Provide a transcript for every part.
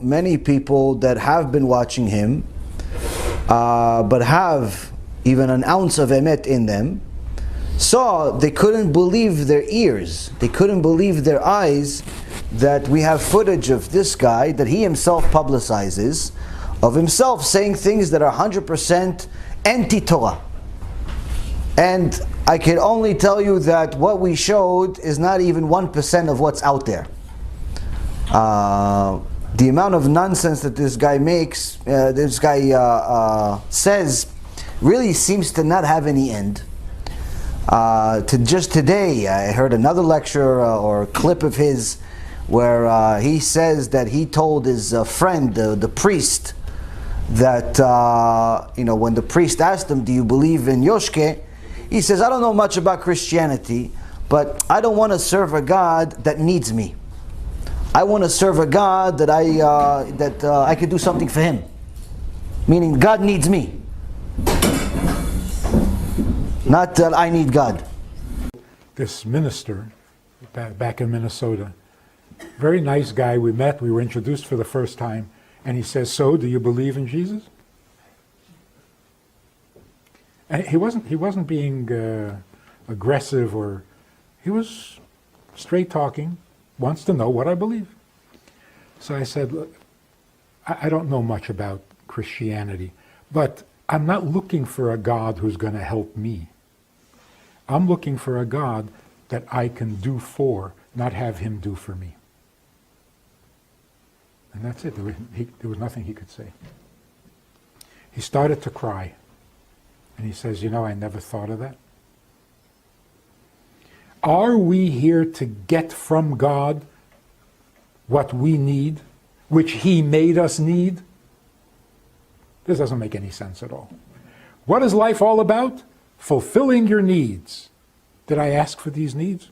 Many people that have been watching him, but have even an ounce of emet in them, saw they couldn't believe their ears, they couldn't believe their eyes, that we have footage of this guy that he himself publicizes, of himself saying things that are 100% anti-Torah. And I can only tell you that what we showed is not even 1% of what's out there. The amount of nonsense that this guy makes, says, really seems to not have any end. To just today, I heard another lecture or clip of his where he says that he told his friend, the priest, that when the priest asked him, "Do you believe in Yoshke?" He says, "I don't know much about Christianity, but I don't want to serve a God that needs me. I want to serve a God that I could do something for Him." Meaning, God needs me, not that I need God. This minister back in Minnesota, very nice guy. We met. We were introduced for the first time, and he says, "So, do you believe in Jesus?" And he wasn't being aggressive, or he was straight talking. Wants to know what I believe. So I said, "Look, I don't know much about Christianity, but I'm not looking for a God who's going to help me. I'm looking for a God that I can do for, not have Him do for me." And that's it. There was nothing he could say. He started to cry. And he says, "I never thought of that." Are we here to get from God what we need, which He made us need? This doesn't make any sense at all. What is life all about? Fulfilling your needs. Did I ask for these needs?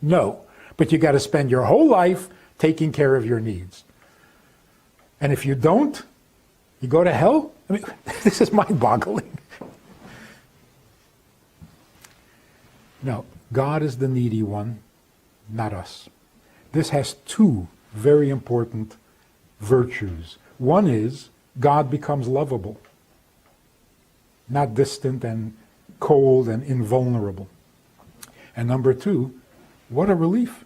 No. But you got to spend your whole life taking care of your needs. And if you don't, you go to hell? I mean, this is mind-boggling. No, God is the needy one, not us. This has two very important virtues. One is God becomes lovable, not distant and cold and invulnerable. And number two, what a relief.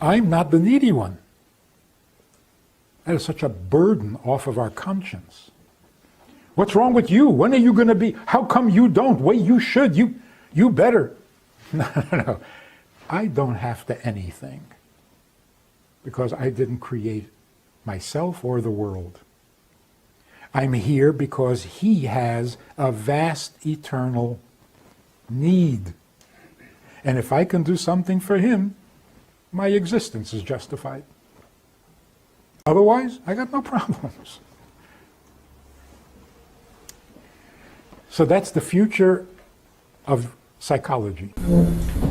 I'm not the needy one. That is such a burden off of our conscience. What's wrong with you? When are you going to be? How come you don't? Wait, you should. You better. No. I don't have to anything because I didn't create myself or the world. I'm here because He has a vast eternal need. And if I can do something for Him, my existence is justified. Otherwise, I got no problems. So that's the future of psychology.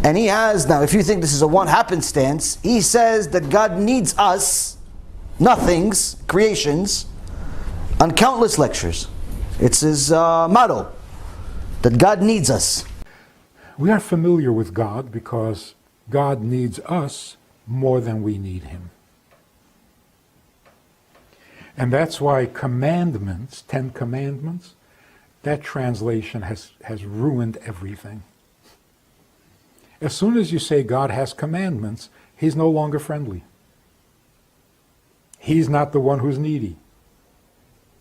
And he has, now if you think this is a one happenstance, he says that God needs us, nothings, creations, on countless lectures. It's his motto, that God needs us. We are familiar with God because God needs us more than we need Him. And that's why commandments, 10 commandments, that translation has ruined everything. As soon as you say God has commandments, He's no longer friendly. He's not the one who's needy.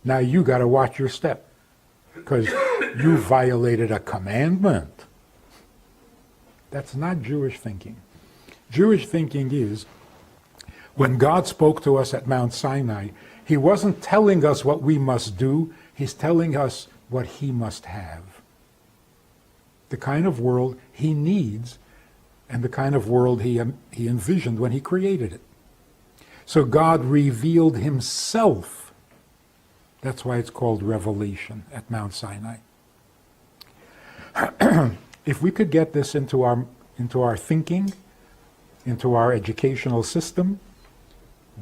Now you got to watch your step because you violated a commandment. That's not Jewish thinking. Jewish thinking is, when God spoke to us at Mount Sinai, He wasn't telling us what we must do, He's telling us what He must have. The kind of world He needs and the kind of world He envisioned when He created it. So God revealed Himself. That's why it's called revelation at Mount Sinai. If we could get this into our thinking, into our educational system,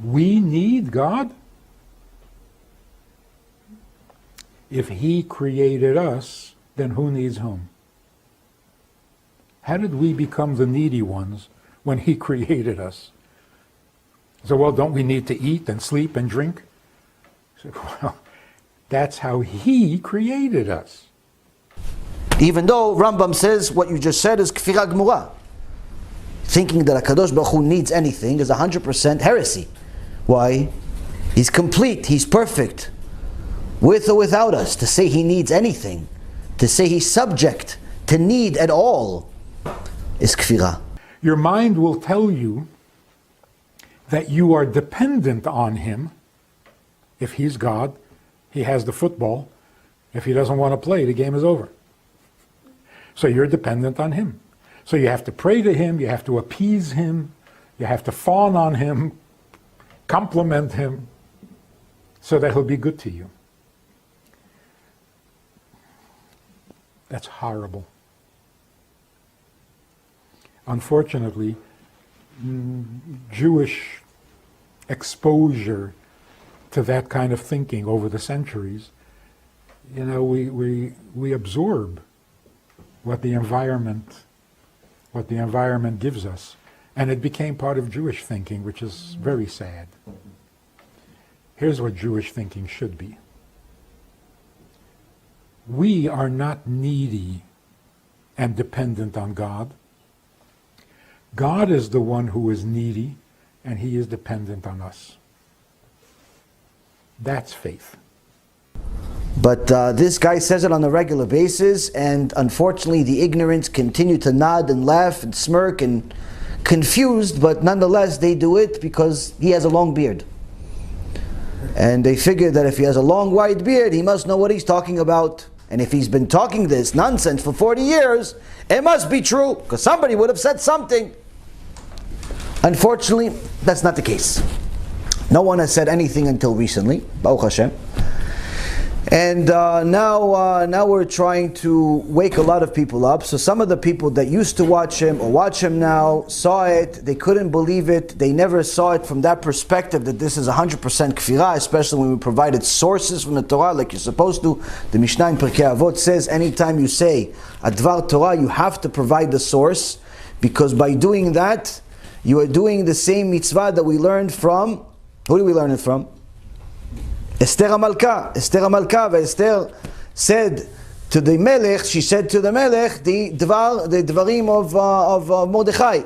we need God. If He created us, then who needs whom? How did we become the needy ones when He created us? So, well, don't we need to eat and sleep and drink? So, well, that's how he created us. Even though Rambam says what you just said is kfira gmura. Thinking that HaKadosh Baruch Hu needs anything is 100% heresy. Why? He's complete, he's perfect. With or without us. To say he needs anything, to say he's subject to need at all, is kfira. Your mind will tell you that you are dependent on him. If he's God, he has the football. If he doesn't want to play, the game is over. So you're dependent on him. So you have to pray to him, you have to appease him, you have to fawn on him, compliment him, so that he'll be good to you. That's horrible. Unfortunately, Jewish exposure to that kind of thinking over the centuries, we absorb what the environment gives us. And it became part of Jewish thinking, which is very sad. Here's what Jewish thinking should be. We are not needy and dependent on God. God is the one who is needy, and he is dependent on us. That's faith. But this guy says it on a regular basis, and unfortunately the ignorants continue to nod and laugh and smirk and confused, but nonetheless they do it because he has a long beard. And they figure that if he has a long white beard, he must know what he's talking about. And if he's been talking this nonsense for 40 years, it must be true, because somebody would have said something. Unfortunately, that's not the case. No one has said anything until recently, Baruch Hashem. And now we're trying to wake a lot of people up. So some of the people that used to watch him or watch him now saw it, they couldn't believe it, they never saw it from that perspective that this is 100% kfirah, especially when we provided sources from the Torah like you're supposed to. The Mishnah in Pirkei Avot says anytime you say a dvar Torah, you have to provide the source, because by doing that, you are doing the same mitzvah that we learned from, who do we learn it from? Esther HaMalka. Esther HaMalka, Esther said to the Melech, she said to the Melech, the dvarim of Mordechai.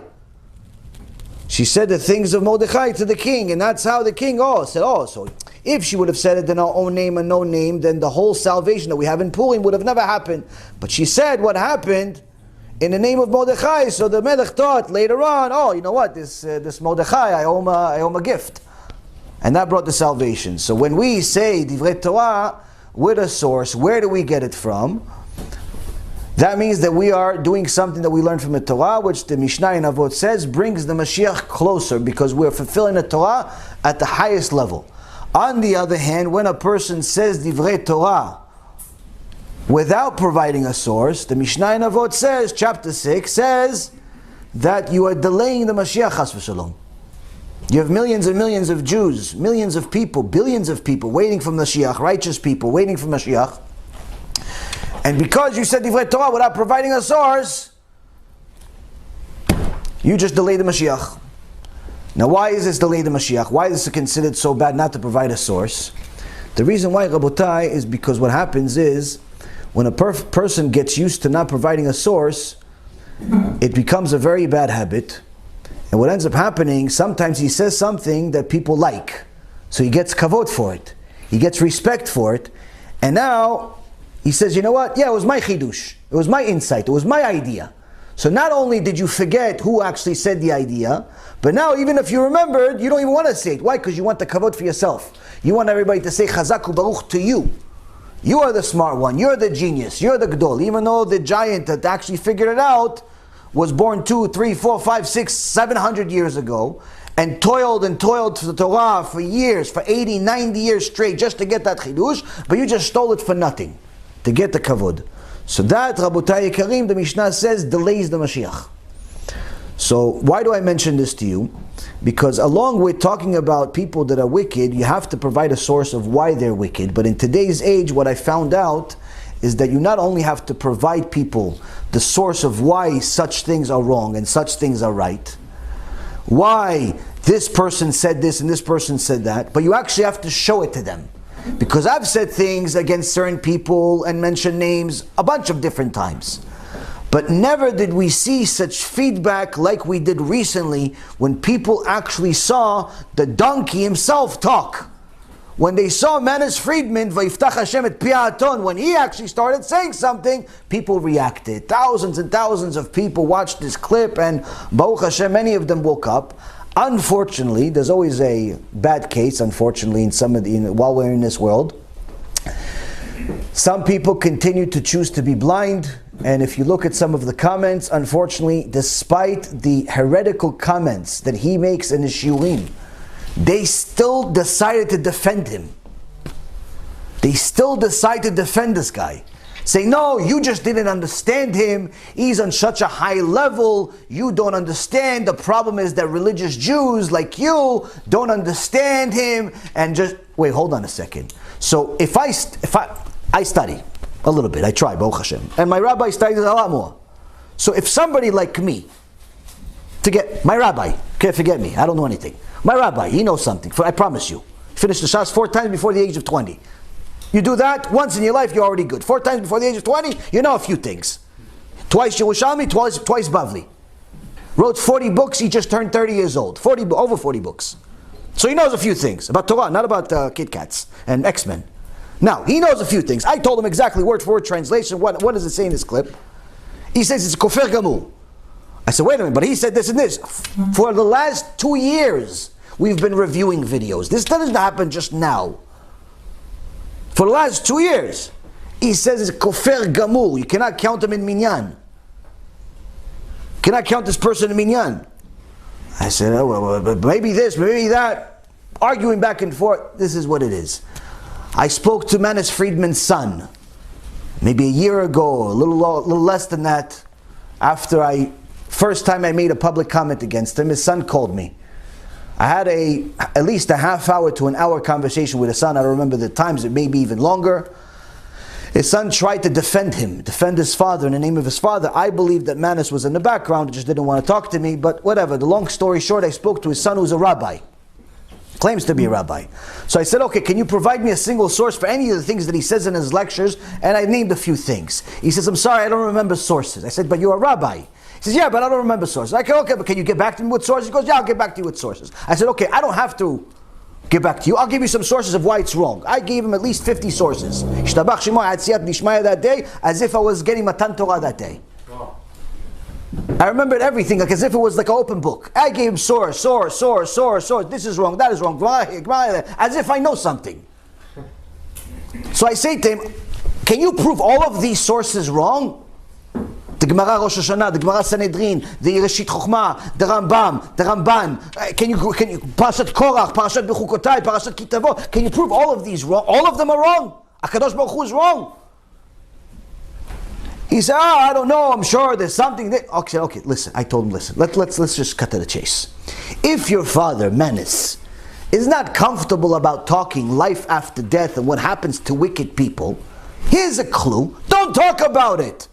She said the things of Mordechai to the king, and that's how the king said, so if she would have said it in her own name and no name, then the whole salvation that we have in Purim would have never happened. But she said what happened in the name of Mordechai, so the Melech thought later on, you know what, this Mordechai, I owe him a gift. And that brought the salvation. So when we say divrei Torah with a source, where do we get it from? That means that we are doing something that we learned from the Torah, which the Mishnah in Avot says brings the Mashiach closer, because we're fulfilling the Torah at the highest level. On the other hand, when a person says divrei Torah without providing a source, the Mishnah in Avot says, chapter 6 says, that you are delaying the Mashiach chas v'shalom. You have millions and millions of Jews, millions of people, billions of people waiting for Mashiach, righteous people waiting for Mashiach. And because you said divrei Torah without providing a source, you just delay the Mashiach. Now why is this delay the Mashiach? Why is this considered so bad not to provide a source? The reason why, Rabotai, is because what happens is, when a person gets used to not providing a source, it becomes a very bad habit. And what ends up happening, sometimes he says something that people like. So he gets kavod for it. He gets respect for it. And now, he says, you know what? Yeah, it was my chidush. It was my insight. It was my idea. So not only did you forget who actually said the idea, but now even if you remembered, you don't even want to say it. Why? Because you want the kavod for yourself. You want everybody to say chazak u'baruch to you. You are the smart one. You're the genius. You're the gdol. Even though the giant that actually figured it out was born 2, 3, 4, 5, 6, 700 years ago, and toiled for the Torah for years, for 80, 90 years straight, just to get that chidush, but you just stole it for nothing, to get the kavod. So that, Rabotai Yekarim, the Mishnah says, delays the Mashiach. So why do I mention this to you? Because along with talking about people that are wicked, you have to provide a source of why they're wicked. But in today's age, what I found out is that you not only have to provide people the source of why such things are wrong and such things are right, why this person said this and this person said that, but you actually have to show it to them. Because I've said things against certain people and mentioned names a bunch of different times. But never did we see such feedback like we did recently when people actually saw the donkey himself talk. When they saw Manis Friedman, Vayiftach Hashem et Piaton, when he actually started saying something, people reacted. Thousands and thousands of people watched this clip, and Baruch Hashem, many of them woke up. Unfortunately, there's always a bad case, unfortunately, while we're in this world. Some people continue to choose to be blind, and if you look at some of the comments, unfortunately, despite the heretical comments that he makes in his shiurim, they still decided to defend him. They still decide to defend this guy. Say, no, you just didn't understand him. He's on such a high level. You don't understand. The problem is that religious Jews like you don't understand him. And just, wait, hold on a second. So if I study a little bit, I try, Baruch Hashem. And my rabbi studies a lot more. So if somebody like me, my rabbi, can't forget me, I don't know anything. My rabbi, he knows something, I promise you. Finish the Shas 4 times before the age of 20. You do that, once in your life, you're already good. 4 times before the age of 20, you know a few things. Twice Yerushalmi, twice Bavli. Wrote 40 books, he just turned 30 years old. Over 40 books. So he knows a few things about Torah, not about Kit Kats and X-Men. Now, he knows a few things. I told him exactly word for word translation. What does it say in this clip? He says it's kofer gamur. I said, wait a minute, but he said this and this. For the last 2 years, we've been reviewing videos. This doesn't happen just now. For the last 2 years, he says it's kofer gamur. You cannot count him in minyan. You cannot count this person in minyan. I said, oh, well, maybe this, maybe that. Arguing back and forth. This is what it is. I spoke to Manis Friedman's son, maybe a year ago, a little less than that, after first time I made a public comment against him. His son called me. I had at least a half hour to an hour conversation with his son. I don't remember the times, it may be even longer. His son tried to defend his father in the name of his father. I believe that Manis was in the background, just didn't want to talk to me, but whatever. The long story short, I spoke to his son who's a rabbi. Claims to be a rabbi. So I said, okay, can you provide me a single source for any of the things that he says in his lectures? And I named a few things. He says, I'm sorry, I don't remember sources. I said, but you're a rabbi. He says, yeah, but I don't remember sources. I said, okay, but can you get back to me with sources? He goes, yeah, I'll get back to you with sources. I said, okay, I don't have to get back to you. I'll give you some sources of why it's wrong. I gave him at least 50 sources. Ishtabach Shemo, I had Siyat Nishmaya that day, as if I was getting Matan Torah that day. I remembered everything like as if it was like an open book. I gave him source. This is wrong, that is wrong. As if I know something. So I say to him, can you prove all of these sources wrong? The Gemara Rosh Hashanah, the Gemara Sanhedrin, the Reshit Chochmah, the Rambam, the Ramban. Can you Parashat Korach, Parashat Bechukotai, Parashat Kitavot? Can you prove all of these wrong? All of them are wrong. HaKadosh Baruch Hu is wrong. He said, I don't know, I'm sure there's something that... Okay, listen, I told him, listen, let's just cut to the chase. If your father, Manis, is not comfortable about talking life after death and what happens to wicked people, here's a clue, don't talk about it.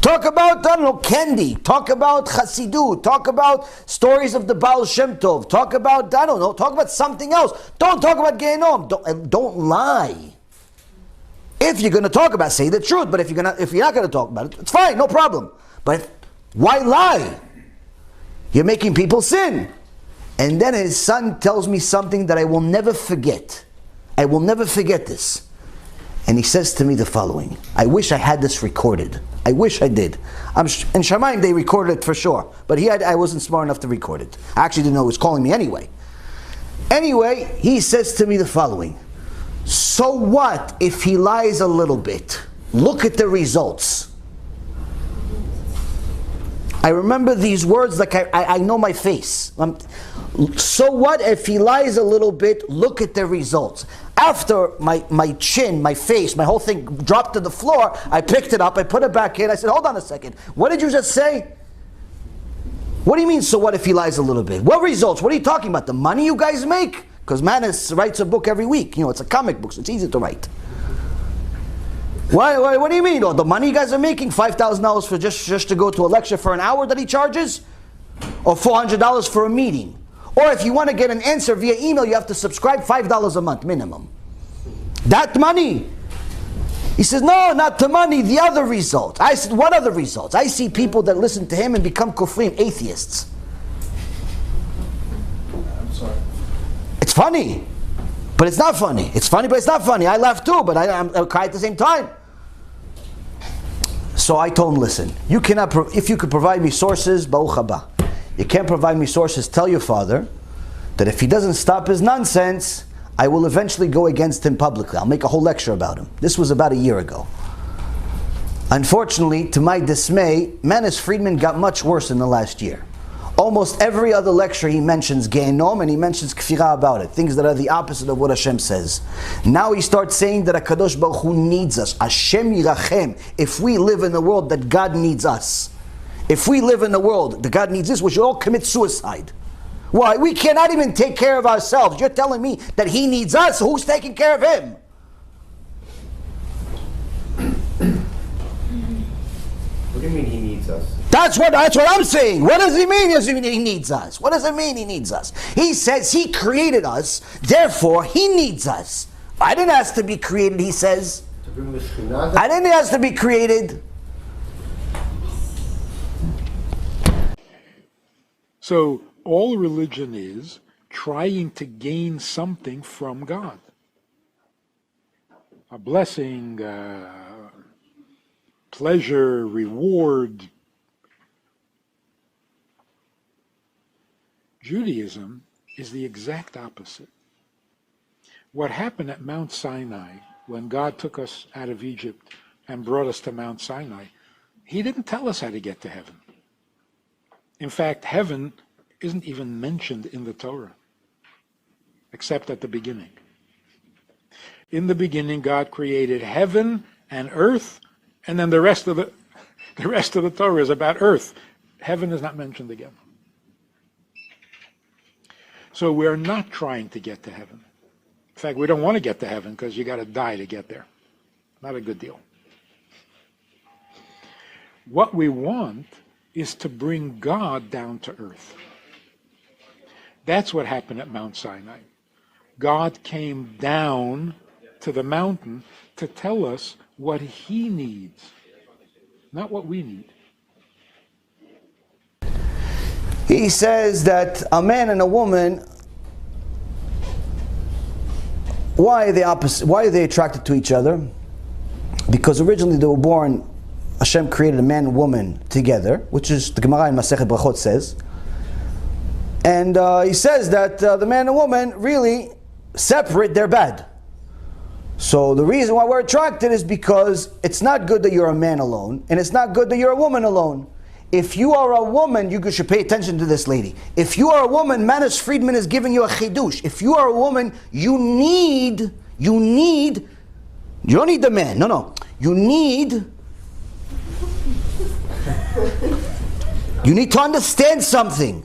Talk about, I don't know, candy, talk about Hasidut, talk about stories of the Baal Shem Tov, talk about, I don't know, talk about something else. Don't talk about Gehenom, don't lie. If you're going to talk about it, say the truth. But if you're not going to talk about it, it's fine, no problem. But why lie? You're making people sin. And then his son tells me something that I will never forget. I will never forget this. And he says to me the following. I wish I had this recorded. I wish I did. In Shamayim they recorded it for sure. But I wasn't smart enough to record it. I actually didn't know he was calling me anyway. Anyway, he says to me the following. So what if he lies a little bit? Look at the results. I remember these words like I know my face. So what if he lies a little bit? Look at the results. After my chin, my face, my whole thing dropped to the floor, I picked it up, I put it back in, I said, hold on a second. What did you just say? What do you mean, so what if he lies a little bit? What results? What are you talking about? The money you guys make? Because Manis writes a book every week. It's a comic book, so it's easy to write. Why? What do you mean? Oh, the money you guys are making, $5,000 for just to go to a lecture for an hour that he charges? Or $400 for a meeting? Or if you want to get an answer via email, you have to subscribe $5 a month minimum. That money. He says, no, not the money, the other result. I said, what other results? I see people that listen to him and become kufrim, atheists. I'm sorry. It's funny, but it's not funny. It's funny, but it's not funny. I laugh too, but I cry at the same time. So I told him, listen, you cannot, if you could provide me sources, Baruch haba. You can't provide me sources, tell your father that if he doesn't stop his nonsense, I will eventually go against him publicly. I'll make a whole lecture about him. This was about a year ago. Unfortunately, to my dismay, Manis Friedman got much worse in the last year. Almost every other lecture he mentions Gehenom and he mentions Kfirah about it, things that are the opposite of what Hashem says. Now he starts saying that HaKadosh Baruch Hu needs us. Hashem yirachem. If we live in the world that God needs us, if we live in the world that God needs us, we should all commit suicide. Why? We cannot even take care of ourselves. You're telling me that He needs us, who's taking care of Him? What do you mean He needs us? That's what I'm saying. What does He mean He needs us? What does it mean He needs us? He says He created us, therefore He needs us. I didn't ask to be created, He says. To bring the Shekhinah? I didn't ask to be created. So all religion is trying to gain something from God. A blessing, pleasure, reward. Judaism is the exact opposite. What happened at Mount Sinai, when God took us out of Egypt and brought us to Mount Sinai, He didn't tell us how to get to heaven. In fact, heaven isn't even mentioned in the Torah, except at the beginning. In the beginning, God created heaven and earth, and then the rest of the Torah is about earth. Heaven is not mentioned again. So we're not trying to get to heaven. In fact, we don't want to get to heaven because you got to die to get there. Not a good deal. What we want is to bring God down to earth. That's what happened at Mount Sinai. God came down to the mountain to tell us what He needs, not what we need. He says that a man and a woman, why are they opposite? Why are they attracted to each other? Because originally they were born, Hashem created a man and woman together, which is the Gemara in Masechet Brachot says. And he says that the man and woman really separate, they're bad. So the reason why we're attracted is because it's not good that you're a man alone, and it's not good that you're a woman alone. If you are a woman, you should pay attention to this lady. If you are a woman, Manis Friedman is giving you a chidush. If you are a woman, you don't need the man. No. You need to understand something.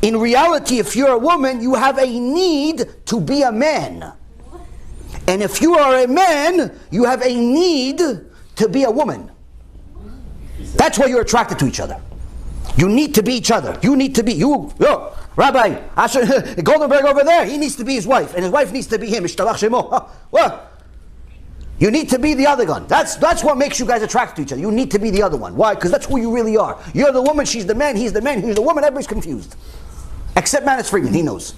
In reality, if you're a woman, you have a need to be a man. And if you are a man, you have a need to be a woman. That's why you're attracted to each other. You need to be each other. You need to be, Rabbi, Goldenberg over there, he needs to be his wife, and his wife needs to be him. What? You need to be the other one. That's what makes you guys attracted to each other. You need to be the other one. Why? Because that's who you really are. You're the woman, she's the man, he's the woman, everybody's confused. Except Manis Friedman, he knows.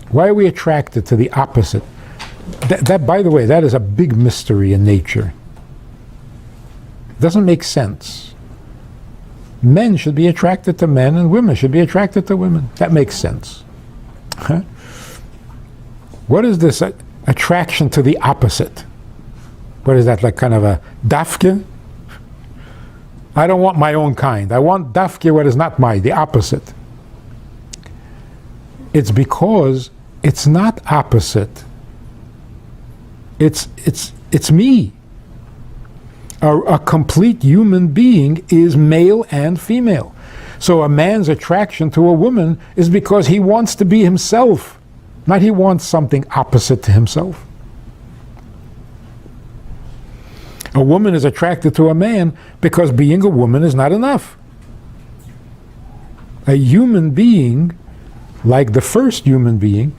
Why are we attracted to the opposite? That, by the way, that is a big mystery in nature. It doesn't make sense. Men should be attracted to men and women should be attracted to women. That makes sense. Huh? What is this attraction to the opposite? What is that, like kind of a dafke? I don't want my own kind. I want dafke what is not the opposite. It's because it's not opposite. It's me. A complete human being is male and female. So a man's attraction to a woman is because he wants to be himself, not he wants something opposite to himself. A woman is attracted to a man because being a woman is not enough. A human being like the first human being,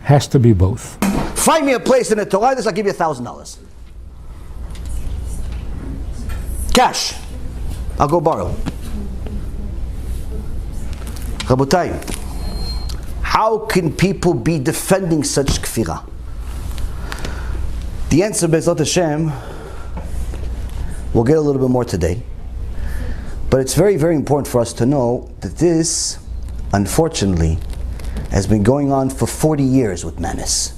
has to be both. Find me a place in the Torah, this I'll give you $1,000. Cash. I'll go borrow. Rabotai, how can people be defending such kfira? The answer, Be'ezrat Hashem, we'll get a little bit more today. But it's very, very important for us to know that this, unfortunately, has been going on for 40 years with Manis.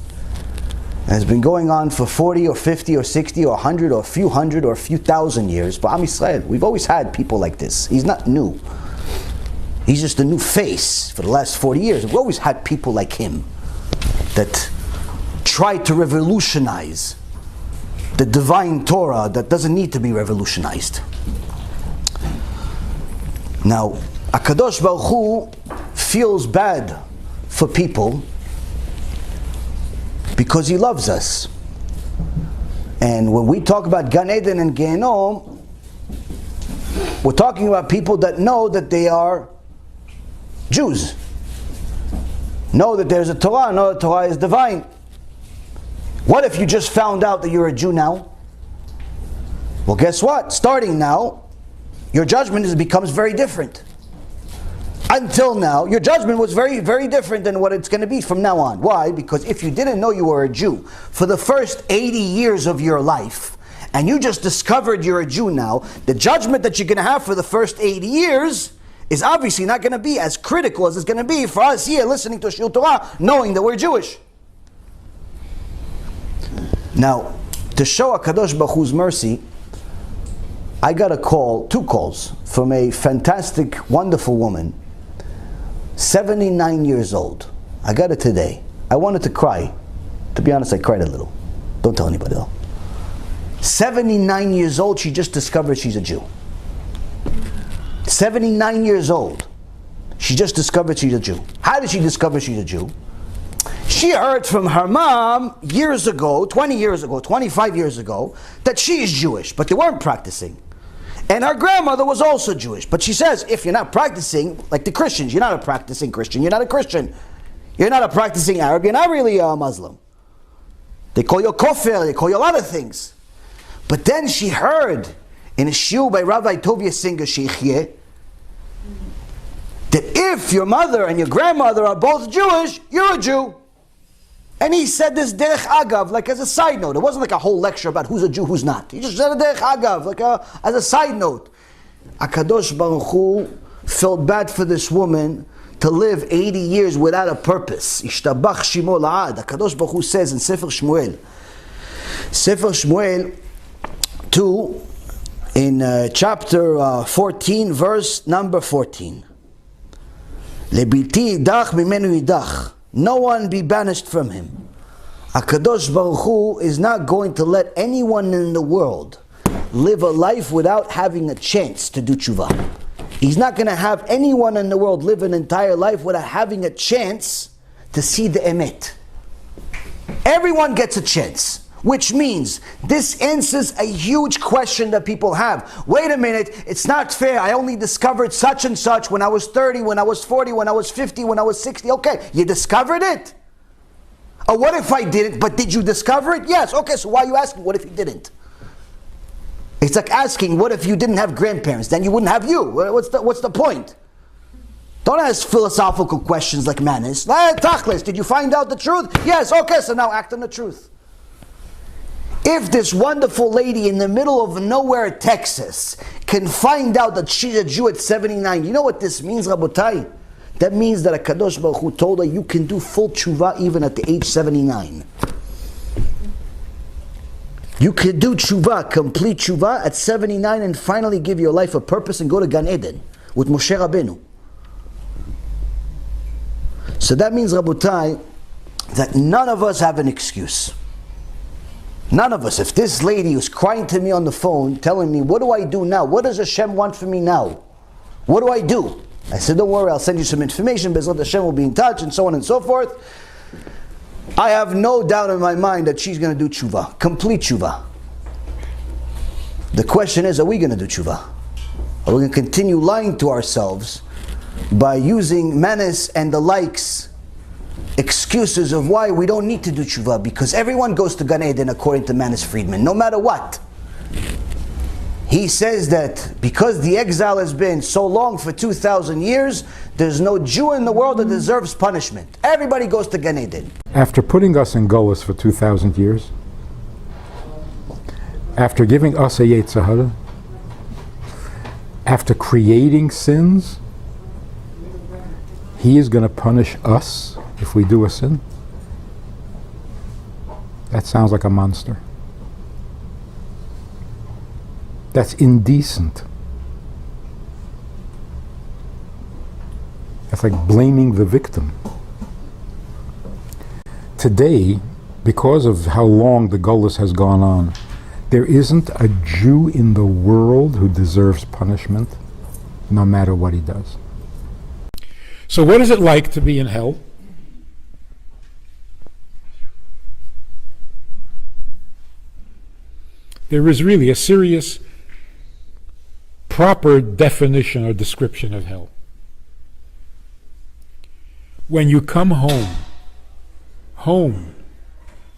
It has been going on for 40 or 50 or 60 or 100 or a few hundred or a few thousand years. But Israel, we've always had people like this. He's not new. He's just a new face for the last 40 years. We've always had people like him that try to revolutionize the divine Torah that doesn't need to be revolutionized. Now, HaKadosh Baruch Hu feels bad for people because He loves us. And when we talk about Gan Eden and Gehenom, we're talking about people that know that they are Jews. Know that there's a Torah, know that Torah is divine. What if you just found out that you're a Jew now? Well, guess what? Starting now, your judgment becomes very different. Until now, your judgment was very, very different than what it's going to be from now on. Why? Because if you didn't know you were a Jew for the first 80 years of your life, and you just discovered you're a Jew now, the judgment that you're going to have for the first 80 years is obviously not going to be as critical as it's going to be for us here listening to Shiur Torah, knowing that we're Jewish. Now, to show HaKadosh Baruch Hu's mercy, I got a call, 2 calls, from a fantastic, wonderful woman, 79 years old. I got it today. I wanted to cry. To be honest, I cried a little. Don't tell anybody though. 79 years old, she just discovered she's a Jew. 79 years old. She just discovered she's a Jew. How did she discover she's a Jew? She heard from her mom years ago, 20 years ago, 25 years ago, that she is Jewish, but they weren't practicing. And her grandmother was also Jewish. But she says, if you're not practicing, like the Christians, you're not a practicing Christian, you're not a Christian. You're not a practicing Arab, you're not really a Muslim. They call you a kofir, they call you a lot of things. But then she heard in a shiur by Rabbi Tovia Singer Sheikhye, that if your mother and your grandmother are both Jewish, you're a Jew. And he said this derech agav, like as a side note. It wasn't like a whole lecture about who's a Jew, who's not. He just said a derech agav, like as a side note. HaKadosh Baruch Hu felt bad for this woman to live 80 years without a purpose. Ishtabach shimo la'ad. HaKadosh Baruch Hu says in Sefer Shmuel 2, in chapter 14, verse number 14. Lebilti idach mimenu idach. No one be banished from him. HaKadosh Baruch Hu is not going to let anyone in the world live a life without having a chance to do tshuva. He's not going to have anyone in the world live an entire life without having a chance to see the emet. Everyone gets a chance. Which means, this answers a huge question that people have. Wait a minute, it's not fair. I only discovered such and such when I was 30, when I was 40, when I was 50, when I was 60. Okay, you discovered it? Or what if I didn't, but did you discover it? Yes, okay, so why are you asking, what if you didn't? It's like asking, what if you didn't have grandparents? Then you wouldn't have you. What's the point? Don't ask philosophical questions like Manis. Tachlis, did you find out the truth? Yes, okay, so now act on the truth. If this wonderful lady in the middle of nowhere, Texas, can find out that she's a Jew at 79, you know what this means, Rabotai? That means that HaKadosh Baruch Hu told her you can do full tshuva even at the age 79. You can do tshuva, complete tshuva at 79 and finally give your life a purpose and go to Gan Eden with Moshe Rabbeinu. So that means, Rabotai, that none of us have an excuse. None of us. If this lady was crying to me on the phone, telling me, what do I do now? What does Hashem want from me now? What do I do? I said, don't worry, I'll send you some information, Bezrat Hashem will be in touch, and so on and so forth. I have no doubt in my mind that she's going to do tshuva, complete tshuva. The question is, are we going to do tshuva? Are we going to continue lying to ourselves by using Manis and the likes excuses of why we don't need to do tshuva, because everyone goes to Gan Eden according to Manis Friedman, no matter what. He says that because the exile has been so long, for 2,000 years, there's no Jew in the world that deserves punishment. Everybody goes to Gan Eden. After putting us in Golos for 2,000 years, after giving us a Yetzirah, after creating sins, He is going to punish us if we do a sin? That sounds like a monster. That's indecent. That's like blaming the victim. Today, because of how long the Golus has gone on, there isn't a Jew in the world who deserves punishment, no matter what he does. So what is it like to be in hell? There is really a serious, proper definition or description of hell. When you come home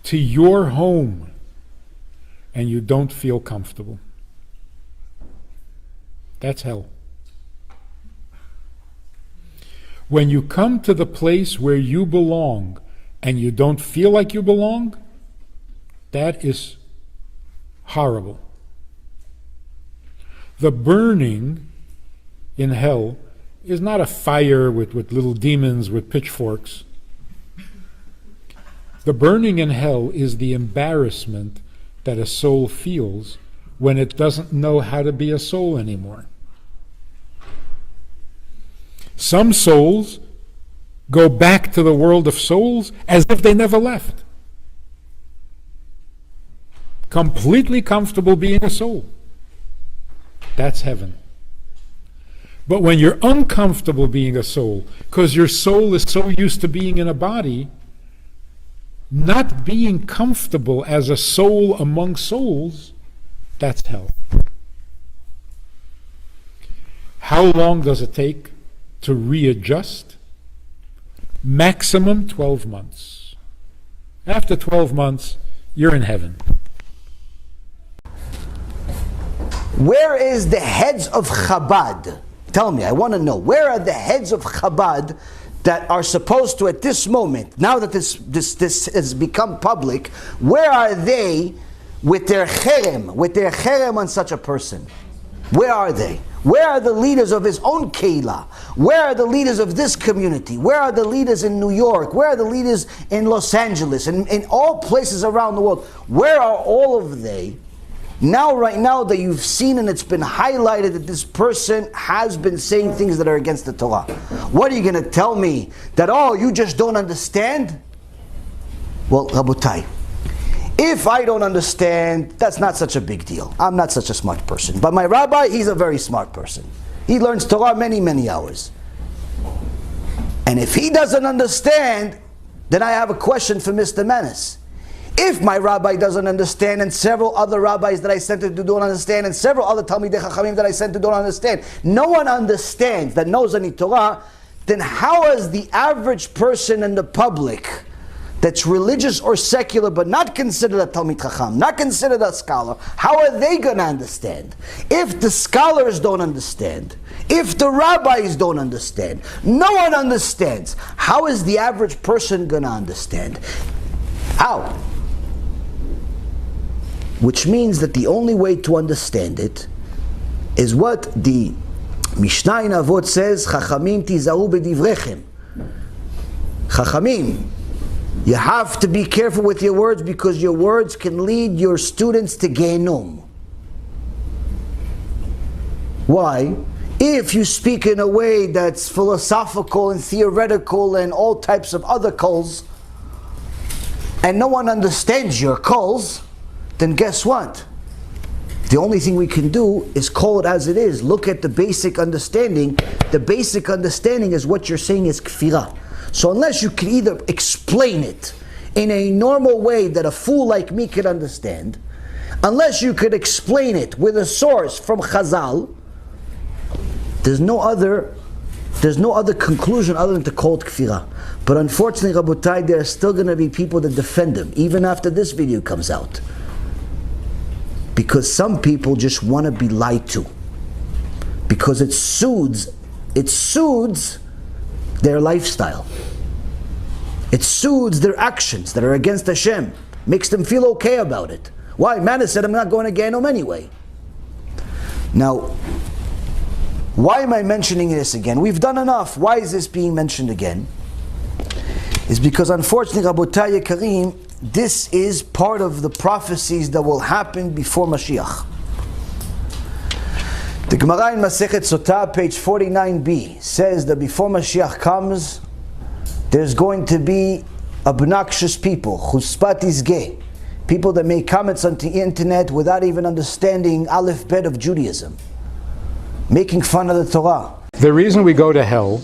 to your home, and you don't feel comfortable. That's hell. When you come to the place where you belong and you don't feel like you belong, that is horrible. The burning in hell is not a fire with little demons with pitchforks. The burning in hell is the embarrassment that a soul feels when it doesn't know how to be a soul anymore. Some souls go back to the world of souls as if they never left. Completely comfortable being a soul. That's heaven. But when you're uncomfortable being a soul, because your soul is so used to being in a body, not being comfortable as a soul among souls, that's hell. How long does it take to readjust? Maximum 12 months. After 12 months, you're in heaven. Where is the heads of Chabad? Tell me, I want to know. Where are the heads of Chabad that are supposed to, at this moment, now that this has become public, where are they with their cherem on such a person? Where are they? Where are the leaders of his own keilah? Where are the leaders of this community? Where are the leaders in New York? Where are the leaders in Los Angeles? And in all places around the world? Where are all of they? Now, right now that you've seen and it's been highlighted that this person has been saying things that are against the Torah. What are you going to tell me? That, oh, you just don't understand? Well, Rabotai, if I don't understand, that's not such a big deal. I'm not such a smart person. But my rabbi, he's a very smart person. He learns Torah many, many hours. And if he doesn't understand, then I have a question for Mr. Manis. If my rabbi doesn't understand, and several other rabbis that I sent to don't understand, and several other Talmidei Chachamim that I sent to don't understand, no one understands that knows any Torah, then how is the average person in the public that's religious or secular but not considered a Talmid Chacham, not considered a scholar, how are they going to understand? If the scholars don't understand, if the rabbis don't understand, no one understands, how is the average person going to understand? How? Which means that the only way to understand it is what the Mishnah in Avot says, Chachamim tizahu bedivrechem. Chachamim, you have to be careful with your words because your words can lead your students to Gehenom. Why? If you speak in a way that's philosophical and theoretical and all types of other calls, and no one understands your calls, then guess what? The only thing we can do is call it as it is. Look at the basic understanding. The basic understanding is what you're saying is kfirah. So unless you can either explain it in a normal way that a fool like me could understand, unless you could explain it with a source from Chazal, there's no other There's no other conclusion other than to call it kfirah. But unfortunately, Rabotai, there are still going to be people that defend him, even after this video comes out. Because some people just want to be lied to. Because it soothes their lifestyle. It soothes their actions that are against Hashem. Makes them feel okay about it. Why? Manis said, I'm not going to Gehenom anyway. Now, why am I mentioning this again? We've done enough. Why is this being mentioned again? It's because unfortunately, Rabotai Yekarim, this is part of the prophecies that will happen before Mashiach. The Gemara in Masechet Sotah, page 49b, says that before Mashiach comes, there's going to be obnoxious people, chuspat izgeh, people that make comments on the internet without even understanding Aleph Bet of Judaism, making fun of the Torah. The reason we go to hell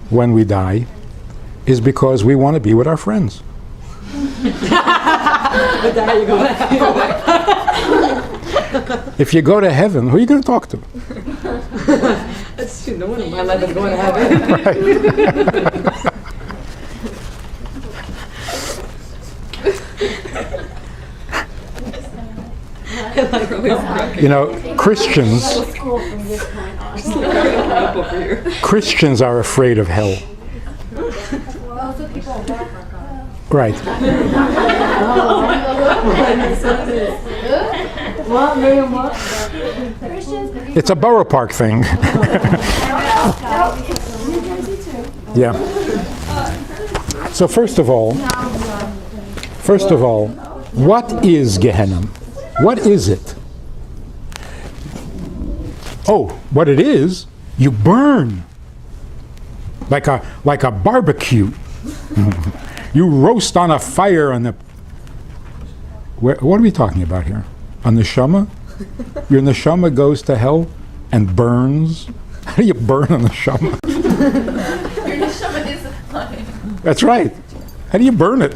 when we die is because we want to be with our friends. If you go to heaven, who are you going to talk to? That's true. No one in my life is going to heaven. You know, Christians are afraid of hell. Right. It's a Borough Park thing. Yeah. So first of all, what is Gehenna? What is it? Oh, what it is, you burn like a barbecue. You roast on a fire on the... What are we talking about here? On the neshama? Your neshama goes to hell and burns? How do you burn on the neshama? Your neshama is fine. That's right. How do you burn it?